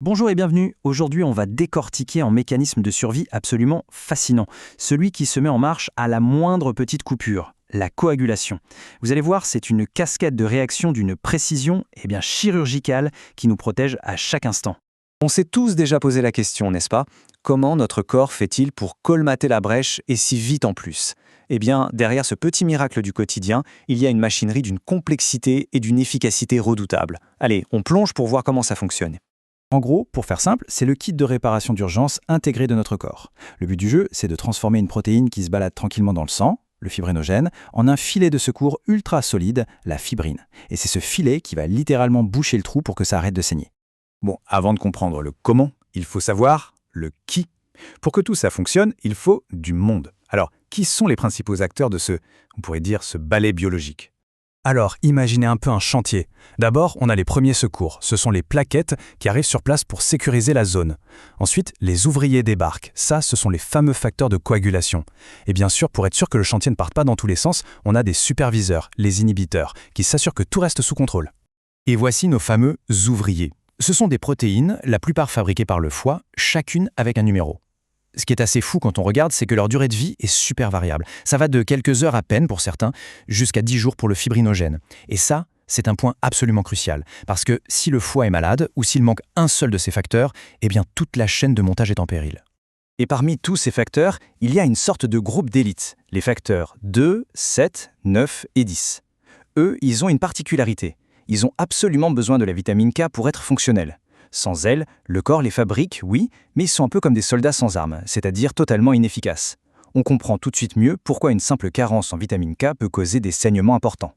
Bonjour et bienvenue. Aujourd'hui, on va décortiquer un mécanisme de survie absolument fascinant, celui qui se met en marche à la moindre petite coupure, la coagulation. Vous allez voir, c'est une cascade de réactions d'une précision chirurgicale qui nous protège à chaque instant. On s'est tous déjà posé la question, n'est-ce pas? Comment notre corps fait-il pour colmater la brèche et si vite en plus? Eh bien, derrière ce petit miracle du quotidien, il y a une machinerie d'une complexité et d'une efficacité redoutables. Allez, on plonge pour voir comment ça fonctionne. En gros, pour faire simple, c'est le kit de réparation d'urgence intégré de notre corps. Le but du jeu, c'est de transformer une protéine qui se balade tranquillement dans le sang, le fibrinogène, en un filet de secours ultra solide, la fibrine. Et c'est ce filet qui va littéralement boucher le trou pour que ça arrête de saigner. Bon, avant de comprendre le comment, il faut savoir le qui. Pour que tout ça fonctionne, il faut du monde. Alors, qui sont les principaux acteurs de on pourrait dire, ce balai biologique? Alors, imaginez un peu un chantier. D'abord, on a les premiers secours. Ce sont les plaquettes qui arrivent sur place pour sécuriser la zone. Ensuite, les ouvriers débarquent. Ça, ce sont les fameux facteurs de coagulation. Et bien sûr, pour être sûr que le chantier ne parte pas dans tous les sens, on a des superviseurs, les inhibiteurs, qui s'assurent que tout reste sous contrôle. Et voici nos fameux ouvriers. Ce sont des protéines, la plupart fabriquées par le foie, chacune avec un numéro. Ce qui est assez fou quand on regarde, c'est que leur durée de vie est super variable. Ça va de quelques heures à peine pour certains, jusqu'à 10 jours pour le fibrinogène. Et ça, c'est un point absolument crucial. Parce que si le foie est malade, ou s'il manque un seul de ces facteurs, eh bien toute la chaîne de montage est en péril. Et parmi tous ces facteurs, il y a une sorte de groupe d'élite, les facteurs 2, 7, 9 et 10. Eux, ils ont une particularité. Ils ont absolument besoin de la vitamine K pour être fonctionnels. Sans elle, le corps les fabrique, oui, mais ils sont un peu comme des soldats sans armes, c'est-à-dire totalement inefficaces. On comprend tout de suite mieux pourquoi une simple carence en vitamine K peut causer des saignements importants.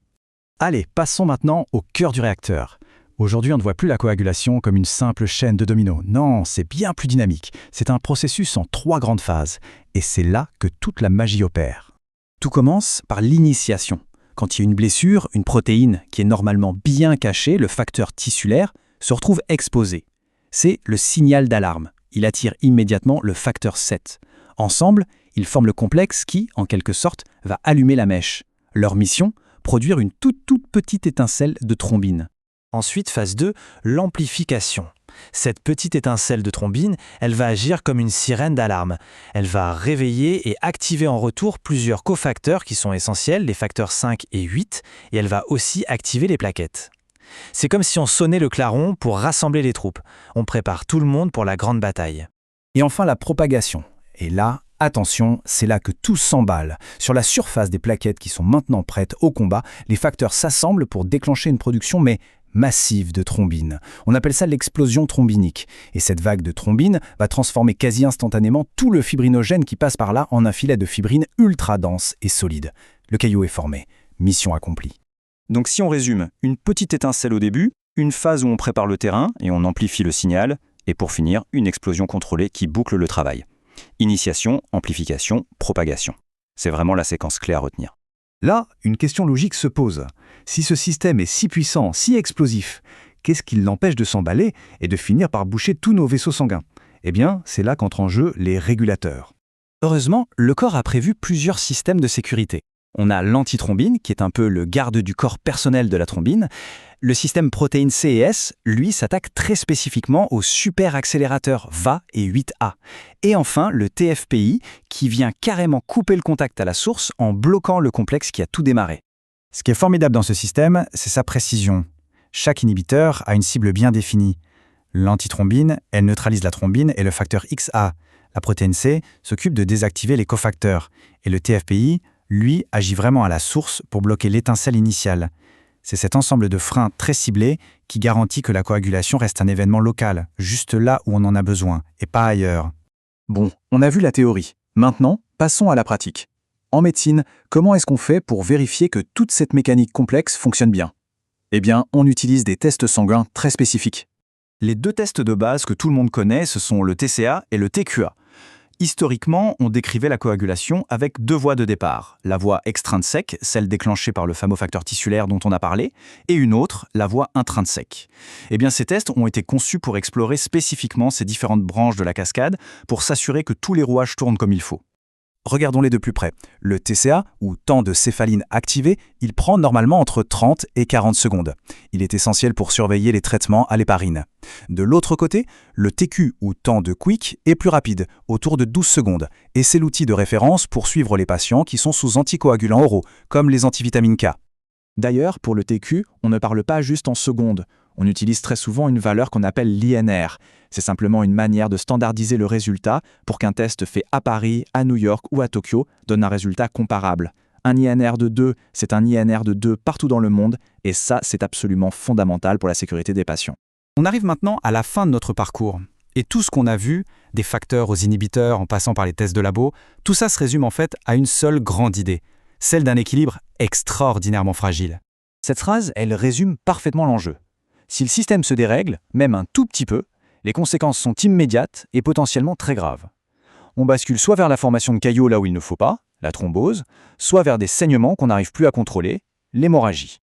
Allez, passons maintenant au cœur du réacteur. Aujourd'hui, on ne voit plus la coagulation comme une simple chaîne de dominos. Non, c'est bien plus dynamique. C'est un processus en 3 grandes phases. Et c'est là que toute la magie opère. Tout commence par l'initiation. Quand il y a une blessure, une protéine qui est normalement bien cachée, le facteur tissulaire, se retrouve exposé. C'est le signal d'alarme. Il attire immédiatement le facteur 7. Ensemble, ils forment le complexe qui, en quelque sorte, va allumer la mèche. Leur mission, produire une toute petite étincelle de thrombine. Ensuite, phase 2, l'amplification. Cette petite étincelle de thrombine, elle va agir comme une sirène d'alarme. Elle va réveiller et activer en retour plusieurs cofacteurs qui sont essentiels, les facteurs 5 et 8, et elle va aussi activer les plaquettes. C'est comme si on sonnait le clairon pour rassembler les troupes. On prépare tout le monde pour la grande bataille. Et enfin, la propagation. Et là, attention, c'est là que tout s'emballe. Sur la surface des plaquettes qui sont maintenant prêtes au combat, les facteurs s'assemblent pour déclencher une production, mais massive de thrombine. On appelle ça l'explosion thrombinique. Et cette vague de thrombine va transformer quasi instantanément tout le fibrinogène qui passe par là en un filet de fibrine ultra dense et solide. Le caillou est formé. Mission accomplie. Donc si on résume, une petite étincelle au début, une phase où on prépare le terrain et on amplifie le signal, et pour finir, une explosion contrôlée qui boucle le travail. Initiation, amplification, propagation. C'est vraiment la séquence clé à retenir. Là, une question logique se pose. Si ce système est si puissant, si explosif, qu'est-ce qui l'empêche de s'emballer et de finir par boucher tous nos vaisseaux sanguins? Eh bien, c'est là qu'entrent en jeu les régulateurs. Heureusement, le corps a prévu plusieurs systèmes de sécurité. On a l'antithrombine, qui est un peu le garde du corps personnel de la thrombine. Le système protéine C et S, lui, s'attaque très spécifiquement aux superaccélérateurs VA et 8A. Et enfin, le TFPI, qui vient carrément couper le contact à la source en bloquant le complexe qui a tout démarré. Ce qui est formidable dans ce système, c'est sa précision. Chaque inhibiteur a une cible bien définie. L'antithrombine, elle neutralise la thrombine et le facteur XA. La protéine C s'occupe de désactiver les cofacteurs. Et le TFPI, lui, agit vraiment à la source pour bloquer l'étincelle initiale. C'est cet ensemble de freins très ciblés qui garantit que la coagulation reste un événement local, juste là où on en a besoin, et pas ailleurs. Bon, on a vu la théorie. Maintenant, passons à la pratique. En médecine, comment est-ce qu'on fait pour vérifier que toute cette mécanique complexe fonctionne bien? Eh bien, on utilise des tests sanguins très spécifiques. Les 2 tests de base que tout le monde connaît, ce sont le TCA et le TQA. Historiquement, on décrivait la coagulation avec 2 voies de départ. La voie extrinsèque, celle déclenchée par le fameux facteur tissulaire dont on a parlé, et une autre, la voie intrinsèque. Eh bien, ces tests ont été conçus pour explorer spécifiquement ces différentes branches de la cascade, pour s'assurer que tous les rouages tournent comme il faut. Regardons-les de plus près. Le TCA, ou temps de céphaline activé, il prend normalement entre 30 et 40 secondes. Il est essentiel pour surveiller les traitements à l'héparine. De l'autre côté, le TQ, ou temps de quick, est plus rapide, autour de 12 secondes, et c'est l'outil de référence pour suivre les patients qui sont sous anticoagulants oraux, comme les antivitamines K. D'ailleurs, pour le TQ, on ne parle pas juste en secondes. On utilise très souvent une valeur qu'on appelle l'INR. C'est simplement une manière de standardiser le résultat pour qu'un test fait à Paris, à New York ou à Tokyo donne un résultat comparable. Un INR de 2, c'est un INR de 2 partout dans le monde, et ça, c'est absolument fondamental pour la sécurité des patients. On arrive maintenant à la fin de notre parcours. Et tout ce qu'on a vu, des facteurs aux inhibiteurs en passant par les tests de labo, tout ça se résume en fait à une seule grande idée, celle d'un équilibre extraordinairement fragile. Cette phrase, elle résume parfaitement l'enjeu. Si le système se dérègle, même un tout petit peu, les conséquences sont immédiates et potentiellement très graves. On bascule soit vers la formation de caillots là où il ne faut pas, la thrombose, soit vers des saignements qu'on n'arrive plus à contrôler, l'hémorragie.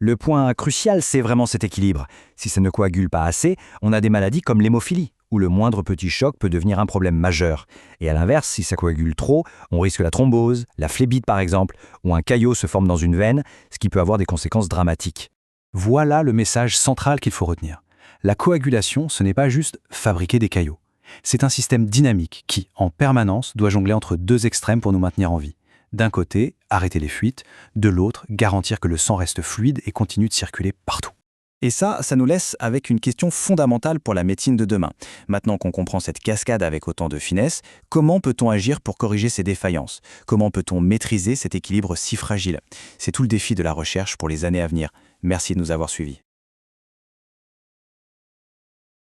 Le point crucial, c'est vraiment cet équilibre. Si ça ne coagule pas assez, on a des maladies comme l'hémophilie, où le moindre petit choc peut devenir un problème majeur. Et à l'inverse, si ça coagule trop, on risque la thrombose, la phlébite par exemple, ou un caillot se forme dans une veine, ce qui peut avoir des conséquences dramatiques. Voilà le message central qu'il faut retenir. La coagulation, ce n'est pas juste fabriquer des caillots. C'est un système dynamique qui, en permanence, doit jongler entre deux extrêmes pour nous maintenir en vie. D'un côté, arrêter les fuites, de l'autre, garantir que le sang reste fluide et continue de circuler partout. Et ça nous laisse avec une question fondamentale pour la médecine de demain. Maintenant qu'on comprend cette cascade avec autant de finesse, comment peut-on agir pour corriger ces défaillances? Comment peut-on maîtriser cet équilibre si fragile? C'est tout le défi de la recherche pour les années à venir. Merci de nous avoir suivis.